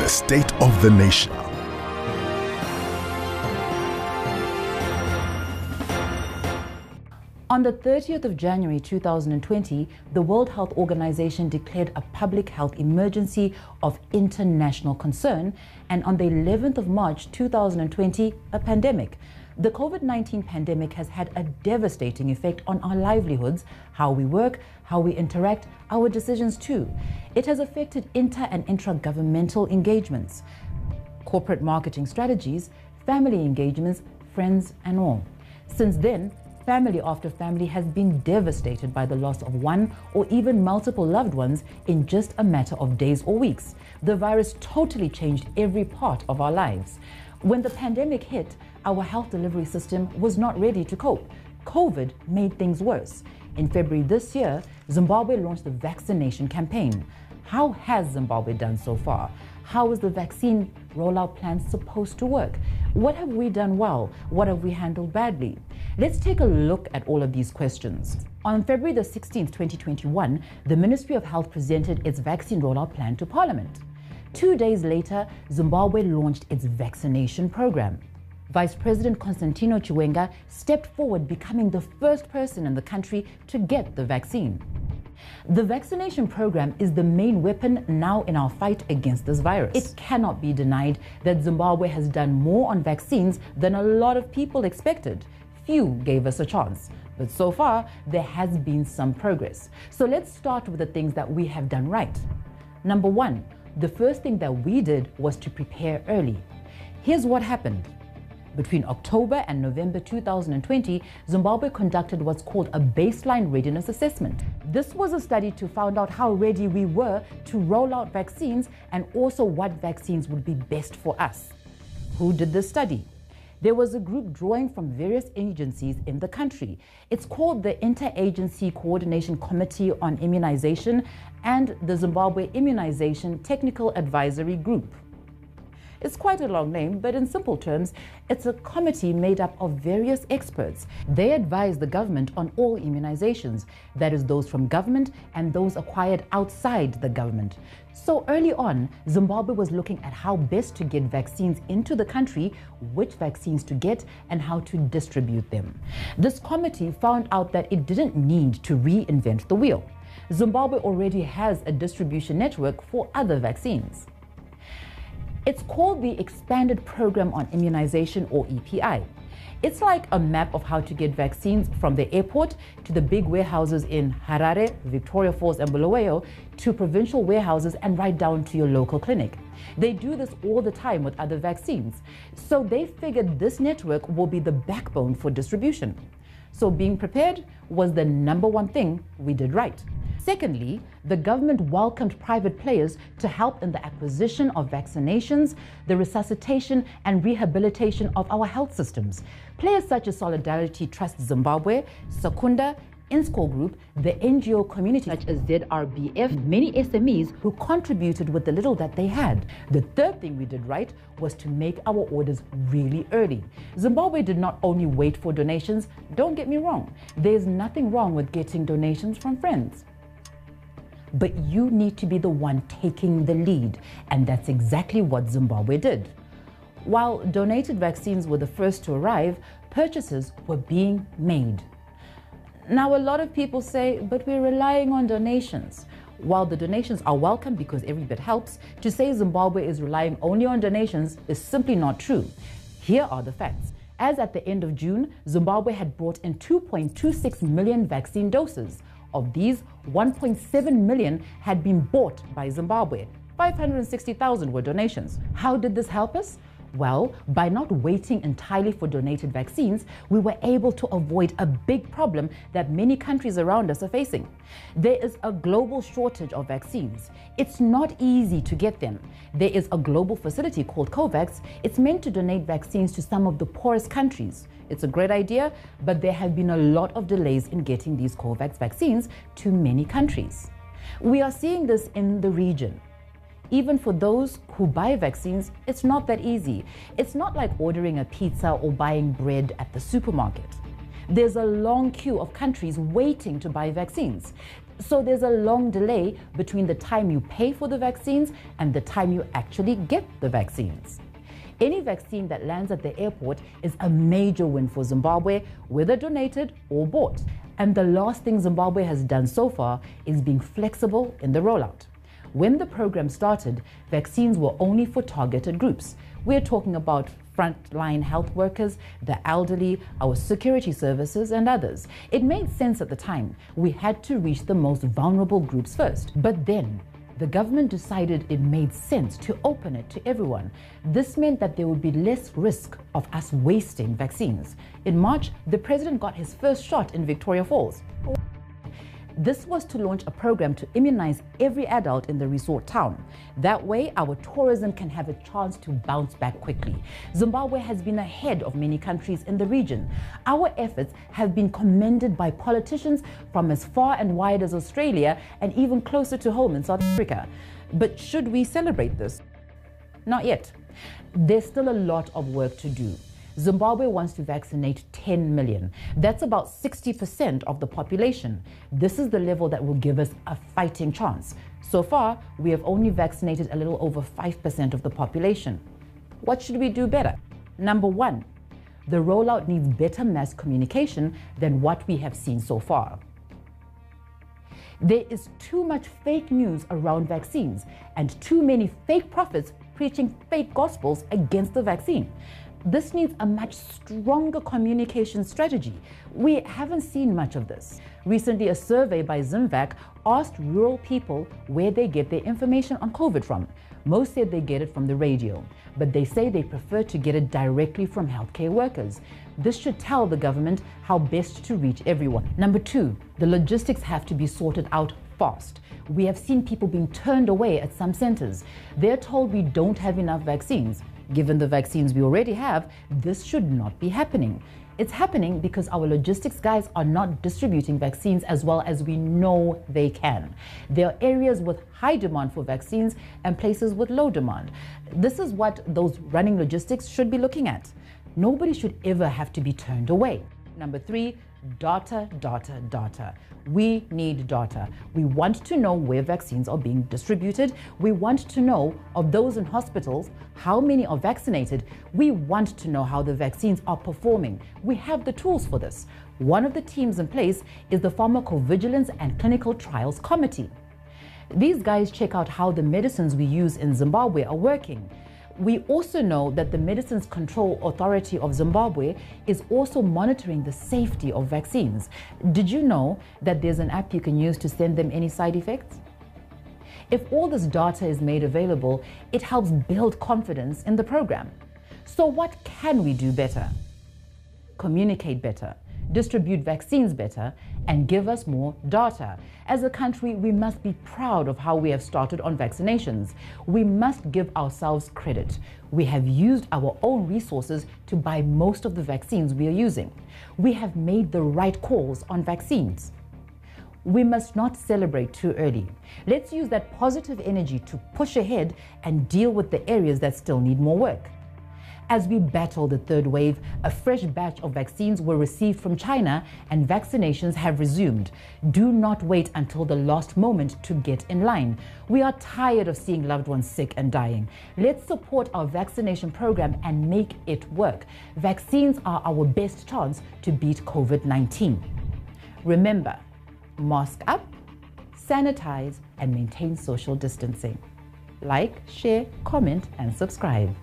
state of the nation. On the 30th of January 2020, the World Health Organization declared a public health emergency of international concern, and on the 11th of March 2020, a pandemic. The COVID-19 pandemic has had a devastating effect on our livelihoods, how we work, how we interact, our decisions too. It has affected inter- and intra-governmental engagements, corporate marketing strategies, family engagements, friends and all. Since then, family after family has been devastated by the loss of one or even multiple loved ones in just a matter of days or weeks. The virus totally changed every part of our lives. When the pandemic hit, our health delivery system was not ready to cope. COVID made things worse. In February this year, Zimbabwe launched the vaccination campaign. How has Zimbabwe done so far? How is the vaccine rollout plan supposed to work? What have we done well? What have we handled badly? Let's take a look at all of these questions. On February the 16th, 2021, the Ministry of Health presented its vaccine rollout plan to Parliament. 2 days later, Zimbabwe launched its vaccination program. Vice President Constantino Chiwenga stepped forward, becoming the first person in the country to get the vaccine. The vaccination program is the main weapon now in our fight against this virus. It cannot be denied that Zimbabwe has done more on vaccines than a lot of people expected. Few gave us a chance, but so far there has been some progress. So let's start with the things that we have done right. Number one, the first thing that we did was to prepare early. Here's what happened. Between October and November 2020, Zimbabwe conducted what's called a baseline readiness assessment. This was a study to find out how ready we were to roll out vaccines and also what vaccines would be best for us. Who did this study? There was a group drawing from various agencies in the country. It's called the Interagency Coordination Committee on Immunization and the Zimbabwe Immunization Technical Advisory Group. It's quite a long name, but in simple terms, it's a committee made up of various experts. They advise the government on all immunizations, that is, those from government and those acquired outside the government. So early on, Zimbabwe was looking at how best to get vaccines into the country, which vaccines to get, and how to distribute them. This committee found out that it didn't need to reinvent the wheel. Zimbabwe already has a distribution network for other vaccines. It's called the Expanded Program on Immunization, or EPI. It's like a map of how to get vaccines from the airport to the big warehouses in Harare, Victoria Falls and Bulawayo, to provincial warehouses and right down to your local clinic. They do this all the time with other vaccines. So they figured this network will be the backbone for distribution. So being prepared was the number one thing we did right. Secondly, the government welcomed private players to help in the acquisition of vaccinations, the resuscitation and rehabilitation of our health systems. Players such as Solidarity Trust Zimbabwe, Secunda, INSCO Group, the NGO community such as ZRBF, many SMEs who contributed with the little that they had. The third thing we did right was to make our orders really early. Zimbabwe did not only wait for donations. Don't get me wrong, there's nothing wrong with getting donations from friends. But you need to be the one taking the lead, and that's exactly what Zimbabwe did. While donated vaccines were the first to arrive, purchases were being made. Now, a lot of people say, but we're relying on donations. While the donations are welcome because every bit helps, to say Zimbabwe is relying only on donations is simply not true. Here are the facts. As at the end of June, Zimbabwe had brought in 2.26 million vaccine doses. Of these, 1.7 million had been bought by Zimbabwe. 560,000 were donations. How did this help us? Well, by not waiting entirely for donated vaccines, we were able to avoid a big problem that many countries around us are facing. There is a global shortage of vaccines. It's not easy to get them. There is a global facility called COVAX. It's meant to donate vaccines to some of the poorest countries. It's a great idea, but there have been a lot of delays in getting these COVAX vaccines to many countries. We are seeing this in the region. Even for those who buy vaccines, it's not that easy. It's not like ordering a pizza or buying bread at the supermarket. There's a long queue of countries waiting to buy vaccines. So there's a long delay between the time you pay for the vaccines and the time you actually get the vaccines. Any vaccine that lands at the airport is a major win for Zimbabwe, whether donated or bought. And the last thing Zimbabwe has done so far is being flexible in the rollout. When the program started, vaccines were only for targeted groups. We're talking about frontline health workers, the elderly, our security services, and others. It made sense at the time. We had to reach the most vulnerable groups first. But then, the government decided it made sense to open it to everyone. This meant that there would be less risk of us wasting vaccines. In March, the president got his first shot in Victoria Falls. This was to launch a program to immunize every adult in the resort town. That way, our tourism can have a chance to bounce back quickly. Zimbabwe has been ahead of many countries in the region. Our efforts have been commended by politicians from as far and wide as Australia and even closer to home in South Africa. But should we celebrate this? Not yet. There's still a lot of work to do. Zimbabwe wants to vaccinate 10 million. That's about 60% of the population. This is the level that will give us a fighting chance. So far, we have only vaccinated a little over 5% of the population. What should we do better? Number one, the rollout needs better mass communication than what we have seen so far. There is too much fake news around vaccines and too many fake prophets preaching fake gospels against the vaccine. This needs a much stronger communication strategy. We haven't seen much of this. Recently, a survey by Zimvac asked rural people where they get their information on COVID from. Most said they get it from the radio, but they say they prefer to get it directly from healthcare workers. This should tell the government how best to reach everyone. Number two, the logistics have to be sorted out fast. We have seen people being turned away at some centers. They're told we don't have enough vaccines. Given the vaccines we already have, this should not be happening. It's happening because our logistics guys are not distributing vaccines as well as we know they can. There are areas with high demand for vaccines and places with low demand. This is what those running logistics should be looking at. Nobody should ever have to be turned away. Number three, data. We need data. We want to know where vaccines are being distributed. We want to know of those in hospitals, how many are vaccinated. We want to know how the vaccines are performing. We have the tools for this. One of the teams in place is the Pharmacovigilance and Clinical Trials Committee. These guys check out how the medicines we use in Zimbabwe are working. We also know that the Medicines Control Authority of Zimbabwe is also monitoring the safety of vaccines. Did you know that there's an app you can use to send them any side effects? If all this data is made available, it helps build confidence in the program. So what can we do better? Communicate better, distribute vaccines better, and give us more data. As a country, we must be proud of how we have started on vaccinations. We must give ourselves credit. We have used our own resources to buy most of the vaccines we are using. We have made the right calls on vaccines. We must not celebrate too early. Let's use that positive energy to push ahead and deal with the areas that still need more work. As we battle the third wave, a fresh batch of vaccines were received from China and vaccinations have resumed. Do not wait until the last moment to get in line. We are tired of seeing loved ones sick and dying. Let's support our vaccination program and make it work. Vaccines are our best chance to beat COVID-19. Remember, mask up, sanitize, and maintain social distancing. Like, share, comment, and subscribe.